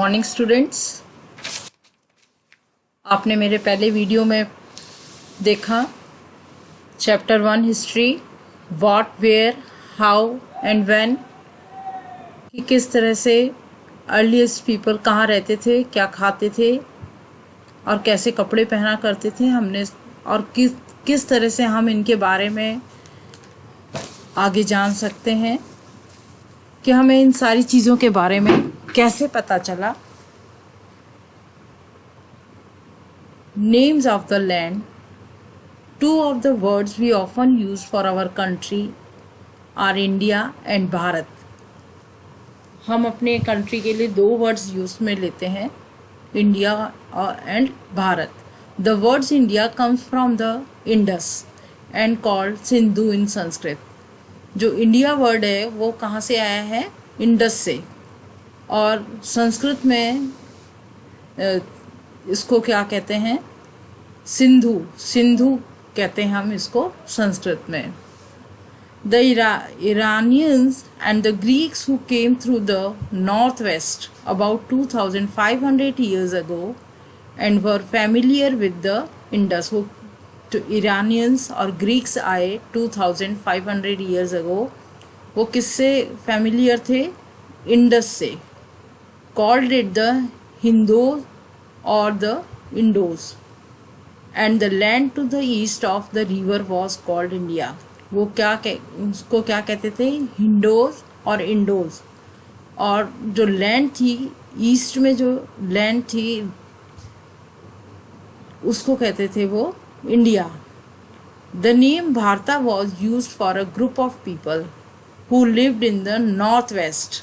Morning students. आपने मेरे पहले वीडियो में देखा chapter 1 history, what, where, how and when, कि किस तरह से अर्लीस्ट पीपल कहाँ रहते थे, क्या खाते थे और कैसे कपड़े पहना करते थे हमने, और किस तरह से हम इनके बारे में आगे जान सकते हैं कि हमें इन सारी चीज़ों के बारे में कैसे पता चला। Names of the land. Two of the words we often use for our country are India and Bharat. हम अपने कंट्री के लिए दो वर्ड्स यूज में लेते हैं, India and Bharat. The words India comes from the Indus and called Sindhu in Sanskrit. जो India word है वो कहाँ से आया है? इंडस से, और संस्कृत में इसको क्या कहते हैं? सिंधु। सिंधु कहते हैं हम इसको संस्कृत में। The Iranians and the Greeks who came through the northwest about 2500 years ago and were familiar with the Indus। वो तो ईरानियंस और ग्रीक्स आए 2500 ईयर्स अगो। वो किससे फैमिलियर थे? इंडस से। कॉल्ड इट द हिंदोज और the Indos, and the land to the east of the river was called India. वो उसको क्या कहते थे? हिंडोज और इंडोज। और जो लैंड थी ईस्ट में, जो लैंड थी उसको कहते थे वो इंडिया। द नेम भारता was used for a group of people who lived in the north west.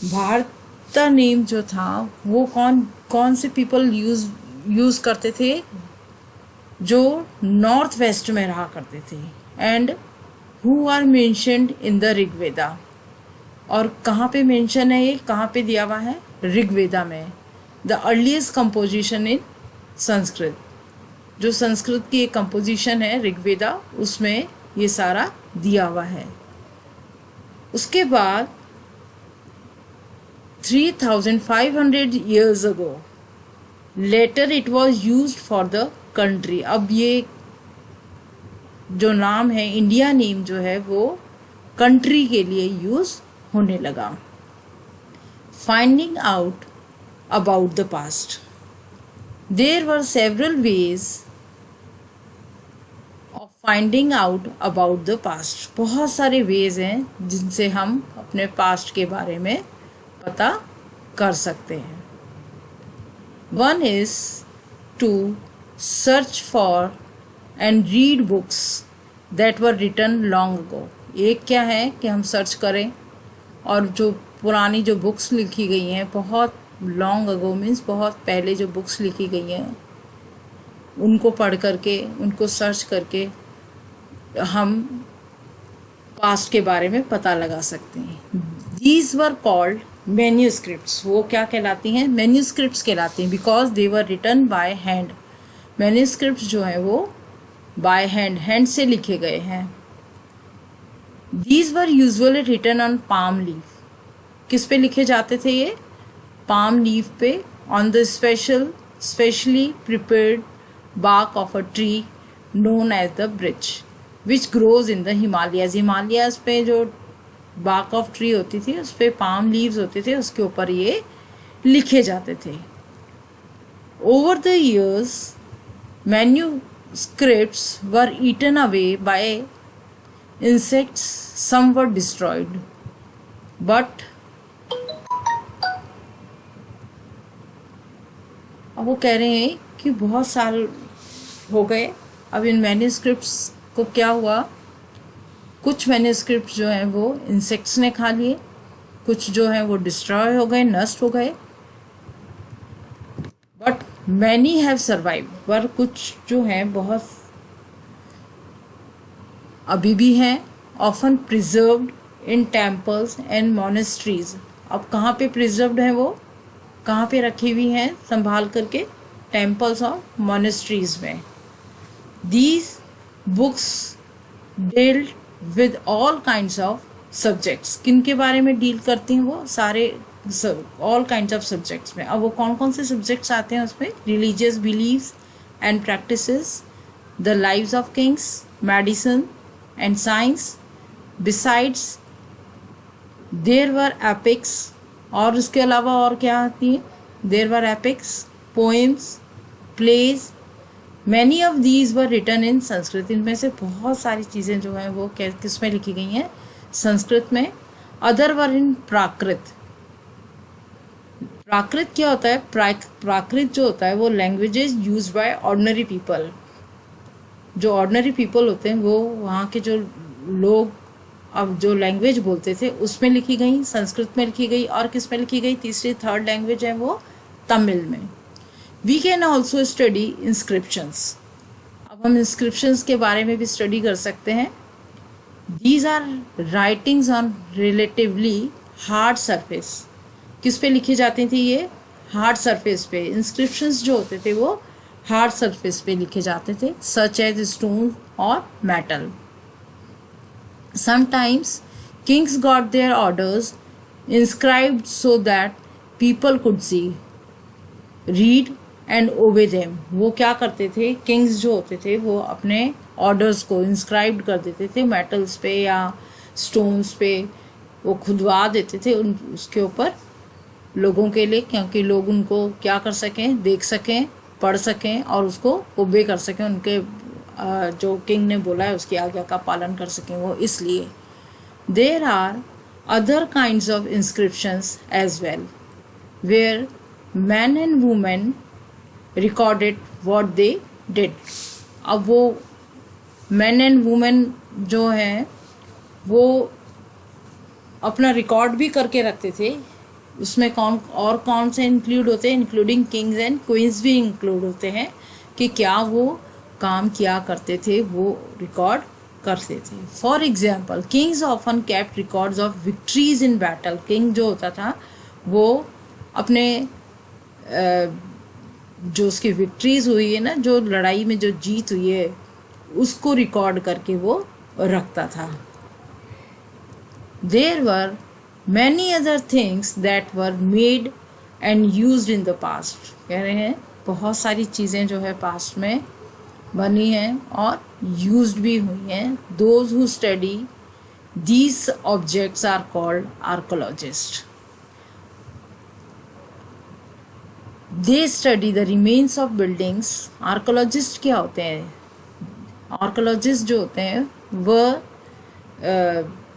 भारता नेम जो था वो कौन से पीपल यूज करते थे? जो नॉर्थ वेस्ट में रहा करते थे, and who are mentioned in the Rigveda. और कहाँ पे मेंशन है ये, कहाँ पे दिया हुआ है? ऋग्वेदा में। The earliest composition in Sanskrit. जो संस्कृत की एक कंपोजिशन है ऋग्वेदा, उसमें ये सारा दिया हुआ है। उसके बाद 3500 years ago later it was used for the country। अब ये जो नाम है इंडिया नेम जो है वो कंट्री के लिए यूज होने लगा। Finding out about the past. There were several ways of finding out about the past। बहुत सारे ways हैं जिनसे हम अपने past के बारे में पता कर सकते हैं। One is to search for and read books that were written long ago। एक क्या है कि हम सर्च करें और जो पुरानी जो बुक्स लिखी गई हैं, बहुत लॉन्ग अगो मीन्स बहुत पहले जो बुक्स लिखी गई हैं, उनको पढ़ करके, उनको सर्च करके हम पास्ट के बारे में पता लगा सकते हैं। These were called manuscripts. वो क्या कहलाती हैं? मैन्यूस्क्रिप्ट्स कहलाती हैं, because they were written by hand. Manuscripts जो हैं वो बाय हैंड से लिखे गए हैं। These were usually written on palm leaf. किस पे लिखे जाते थे ये? पाम लीफ पे, on the specially prepared bark of a tree known as the birch which grows in the Himalayas। Himalayas पे जो bark of tree होती थी उस पे palm leaves होते थे, उसके ऊपर ये लिखे जाते थे। Over the years manuscripts were eaten away by insects, some were destroyed, but अब वो कह रहे हैं कि बहुत साल हो गए, अब इन मैन्यूस्क्रिप्ट्स को क्या हुआ? कुछ मैन्यूस्क्रिप्ट जो हैं वो इंसेक्ट्स ने खा लिए, कुछ जो हैं वो डिस्ट्रॉय हो गए, नष्ट हो गए। But many have survive. पर कुछ जो हैं बहुत अभी भी हैं। Often preserved in temples and monasteries. अब कहाँ पे प्रिजर्व्ड हैं वो? कहाँ पे रखी हुई हैं संभाल करके? टेम्पल्स और मोनेस्ट्रीज में। These books dealt with all kinds of subjects. किन के बारे में डील करती हैं वो? सारे ऑल काइंड्स ऑफ सब्जेक्ट्स में। अब वो कौन कौन से सब्जेक्ट्स आते हैं उसमें? Religious beliefs and practices, the lives of kings, medicine and science. Besides there were epics, और उसके अलावा और क्या आती है? There were epics, poems, plays. Many of these were written in Sanskrit. इनमें से बहुत सारी चीज़ें जो हैं वो किस में लिखी गई हैं? संस्कृत में। अदर वर इन प्राकृत। प्राकृत क्या होता है? प्राकृत जो होता है वो languages use by ordinary people. जो ऑर्डिनरी पीपल होते हैं वो वहाँ के जो लोग अब जो लैंग्वेज बोलते थे उसमें लिखी गई, संस्कृत में लिखी गई। और किस में लिखी गई? तीसरी थर्ड लैंग्वेज है वो तमिल में। We can also study inscriptions. अब हम इंस्क्रिप्शंस के बारे में भी स्टडी कर सकते हैं। These are writings on relatively hard surface. किस पे लिखी जाती थी ये? हार्ड सरफेस पे। इंस्क्रिप्शंस जो होते थे वो हार्ड सरफेस पे लिखे जाते थे, सच एज स्टोन और metal. Sometimes kings got their orders inscribed so that people could see, read and obey them. वो क्या करते थे? किंग्स जो होते थे वो अपने ऑर्डर्स को इंस्क्राइब कर देते थे मेटल्स पे या स्टोन्स पे, वो खुदवा देते थे उसके ऊपर लोगों के लिए, क्योंकि लोग उनको क्या कर सकें? देख सकें, पढ़ सकें और उसको ओबे कर सकें, उनके जो किंग ने बोला है उसकी आज्ञा का पालन कर सकें वो। इसलिए there are other kinds of inscriptions as well where men and women recorded what they did. अब वो मैन एंड वुमेन जो हैं वो अपना रिकॉर्ड भी करके रखते थे। उसमें कौन से इंक्लूड होते हैं? इंक्लूडिंग किंग्स एंड क्वींस भी इंक्लूड होते हैं कि क्या वो काम किया करते थे, वो रिकॉर्ड करते थे। For example, Kings often kept records of victories in battle. King जो होता था वो अपने जो उसकी विक्ट्रीज हुई है ना, जो लड़ाई में जो जीत हुई है उसको रिकॉर्ड करके वो रखता था। There were many other things that were made and used in the past. कह रहे हैं बहुत सारी चीज़ें जो है पास्ट में बनी हैं और यूज्ड भी हुई हैं। Those who study these objects are called archaeologist. They study the remains of buildings. Archaeologist क्या होते हैं? आर्कोलॉजिस्ट जो होते हैं वह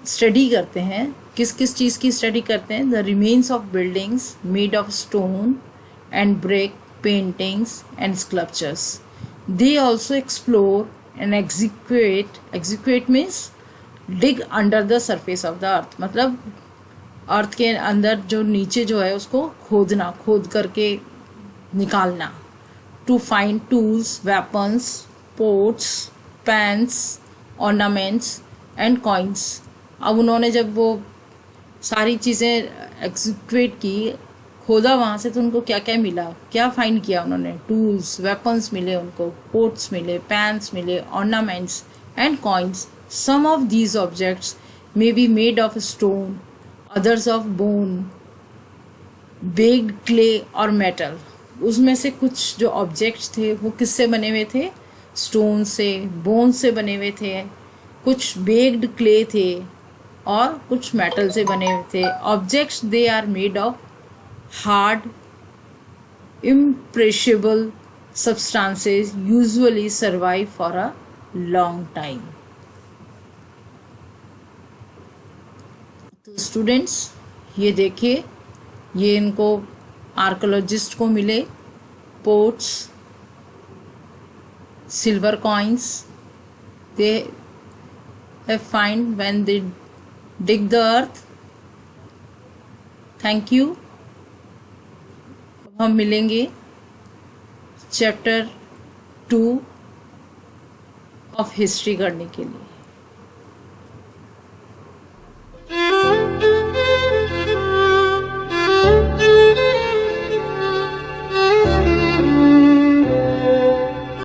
स्टडी करते हैं, किस किस चीज़ की स्टडी करते हैं? The remains of buildings made of stone and brick, paintings and sculptures. They also explore and execute. Execute means dig under the surface of the earth. मतलब अर्थ के अंदर जो नीचे जो है उसको खोदना, खोद करके निकालना। To find tools, weapons, pots, pans, ornaments and coins. अब उन्होंने जब वो सारी चीज़ें एग्जीक्यूट की, खोदा वहाँ से, तो उनको क्या क्या मिला? क्या फाइंड किया उन्होंने? टूल्स, वेपन्स मिले उनको, पोट्स मिले, पैन्स मिले, ornaments and coins. Some of these objects may be made of stone, others of bone, baked clay और मेटल। उसमें से कुछ जो ऑब्जेक्ट्स थे वो किससे बने हुए थे? स्टोन से, बोन से बने हुए थे, कुछ बेक्ड क्ले थे और कुछ मेटल से बने हुए थे। Objects they are made of hard, imperishable substances usually survive for a long time. तो स्टूडेंट्स ये देखिए, ये इनको आर्कोलॉजिस्ट को मिले pots, silver coins they have find when they dig the earth. Thank you. हम मिलेंगे चैप्टर 2 ऑफ हिस्ट्री करने के लिए।